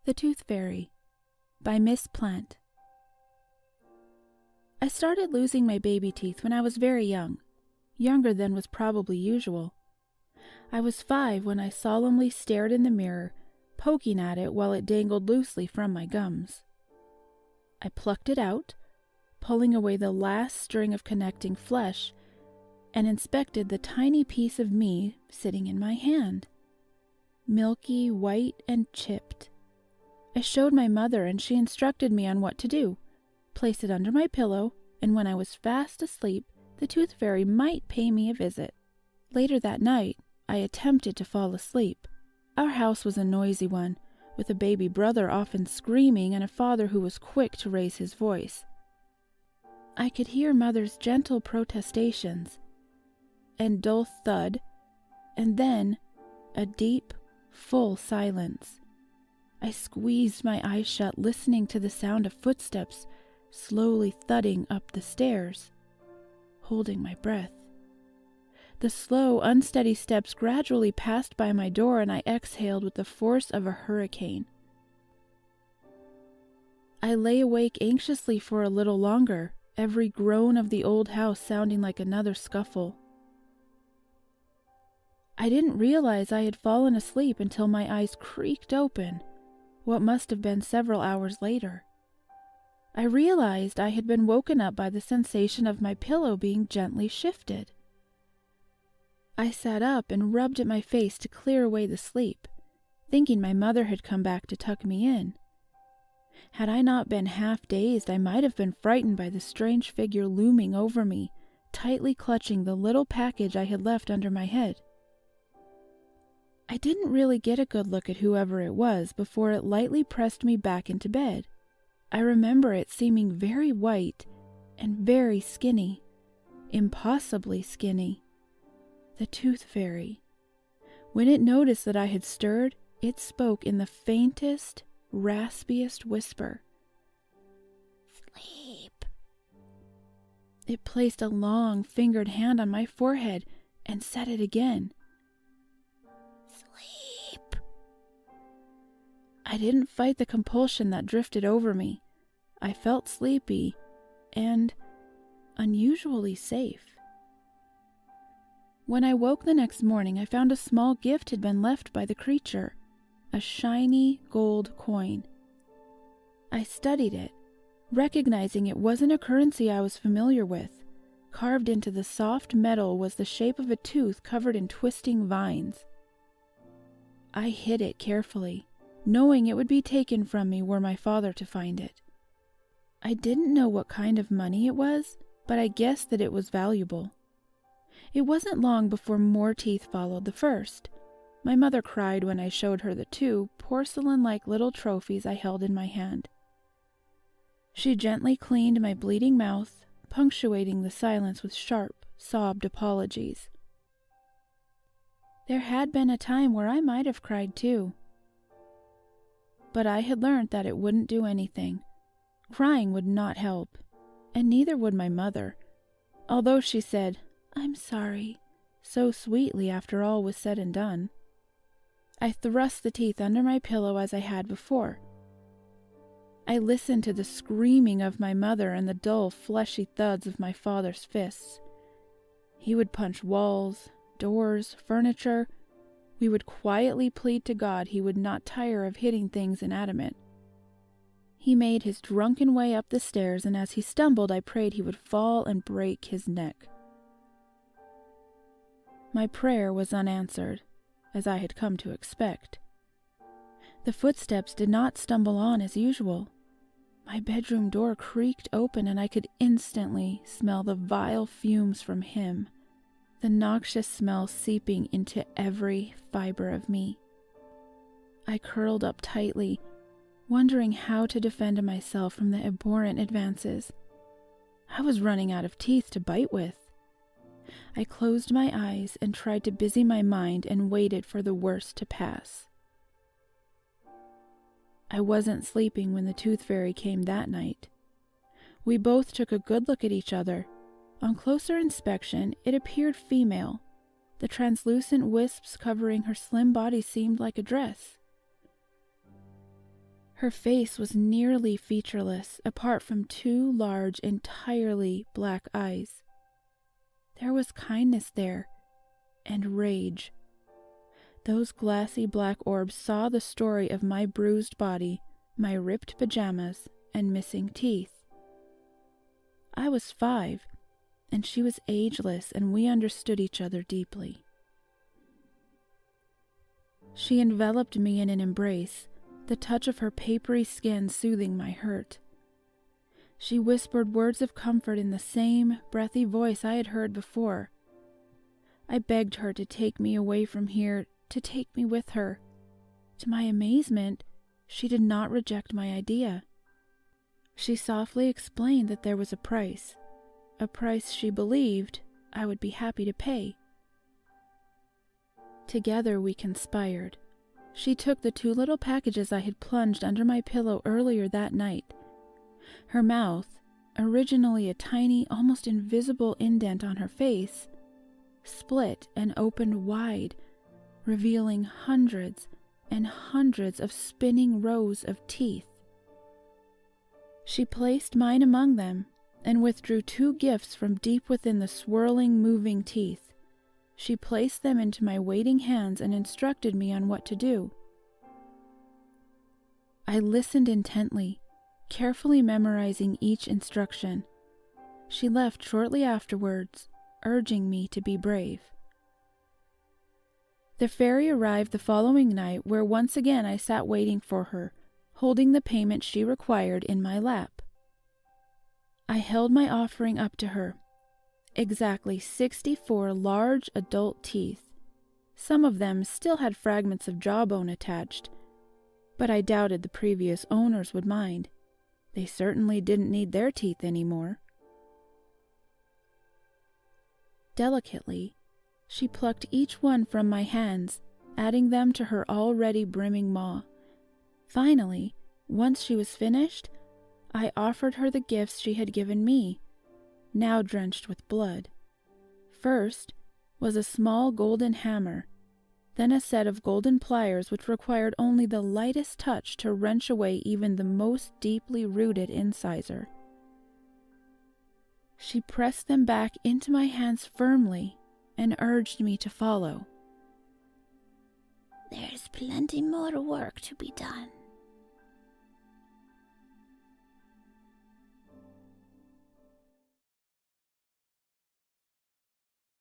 The Tooth Fairy by Miss Plant. I started losing my baby teeth when I was very young, younger than was probably usual. I was 5 when I solemnly stared in the mirror, poking at it while it dangled loosely from my gums. I plucked it out, pulling away the last string of connecting flesh, and inspected the tiny piece of me sitting in my hand. Milky, white, and chipped. I showed my mother, and she instructed me on what to do. Place it under my pillow, and when I was fast asleep, the Tooth Fairy might pay me a visit. Later that night, I attempted to fall asleep. Our house was a noisy one, with a baby brother often screaming and a father who was quick to raise his voice. I could hear Mother's gentle protestations, and dull thud, and then a deep, full silence. I squeezed my eyes shut, listening to the sound of footsteps slowly thudding up the stairs, holding my breath. The slow, unsteady steps gradually passed by my door, and I exhaled with the force of a hurricane. I lay awake anxiously for a little longer, every groan of the old house sounding like another scuffle. I didn't realize I had fallen asleep until my eyes creaked open, what must have been several hours later. I realized I had been woken up by the sensation of my pillow being gently shifted. I sat up and rubbed at my face to clear away the sleep, thinking my mother had come back to tuck me in. Had I not been half dazed, I might have been frightened by the strange figure looming over me, tightly clutching the little package I had left under my head. I didn't really get a good look at whoever it was before it lightly pressed me back into bed. I remember it seeming very white and very skinny, impossibly skinny. The Tooth Fairy. When it noticed that I had stirred, it spoke in the faintest, raspiest whisper. "Sleep." It placed a long, fingered hand on my forehead and said it again. "Sleep." I didn't fight the compulsion that drifted over me. I felt sleepy and unusually safe. When I woke the next morning, I found a small gift had been left by the creature, a shiny gold coin. I studied it, recognizing it wasn't a currency I was familiar with. Carved into the soft metal was the shape of a tooth covered in twisting vines. I hid it carefully, knowing it would be taken from me were my father to find it. I didn't know what kind of money it was, but I guessed that it was valuable. It wasn't long before more teeth followed the first. My mother cried when I showed her the 2 porcelain-like little trophies I held in my hand. She gently cleaned my bleeding mouth, punctuating the silence with sharp, sobbed apologies. There had been a time where I might have cried too. But I had learned that it wouldn't do anything. Crying would not help, and neither would my mother, although she said, "I'm sorry," so sweetly after all was said and done. I thrust the teeth under my pillow as I had before. I listened to the screaming of my mother and the dull, fleshy thuds of my father's fists. He would punch walls, doors, furniture. We would quietly plead to God he would not tire of hitting things inanimate. He made his drunken way up the stairs, and as he stumbled, I prayed he would fall and break his neck. My prayer was unanswered, as I had come to expect. The footsteps did not stumble on as usual. My bedroom door creaked open, and I could instantly smell the vile fumes from him, the noxious smell seeping into every fiber of me. I curled up tightly, wondering how to defend myself from the abhorrent advances. I was running out of teeth to bite with. I closed my eyes and tried to busy my mind and waited for the worst to pass. I wasn't sleeping when the Tooth Fairy came that night. We both took a good look at each other. On closer inspection, it appeared female. The translucent wisps covering her slim body seemed like a dress. Her face was nearly featureless, apart from two large, entirely black eyes. There was kindness there, and rage. Those glassy black orbs saw the story of my bruised body, my ripped pajamas, and missing teeth. I was 5, and she was ageless, and we understood each other deeply. She enveloped me in an embrace, the touch of her papery skin soothing my hurt. She whispered words of comfort in the same breathy voice I had heard before. I begged her to take me away from here, to take me with her. To my amazement, she did not reject my idea. She softly explained that there was a price she believed I would be happy to pay. Together we conspired. She took the 2 little packages I had plunged under my pillow earlier that night. Her mouth, originally a tiny, almost invisible indent on her face, split and opened wide, revealing hundreds and hundreds of spinning rows of teeth. She placed mine among them and withdrew 2 gifts from deep within the swirling, moving teeth. She placed them into my waiting hands and instructed me on what to do. I listened intently, carefully memorizing each instruction. She left shortly afterwards, urging me to be brave. The ferry arrived the following night, where once again I sat waiting for her, holding the payment she required in my lap. I held my offering up to her. Exactly 64 large adult teeth. Some of them still had fragments of jawbone attached, but I doubted the previous owners would mind. They certainly didn't need their teeth anymore. Delicately, she plucked each one from my hands, adding them to her already brimming maw. Finally, once she was finished, I offered her the gifts she had given me, now drenched with blood. First was a small golden hammer, then a set of golden pliers which required only the lightest touch to wrench away even the most deeply rooted incisor. She pressed them back into my hands firmly and urged me to follow. There's plenty more work to be done.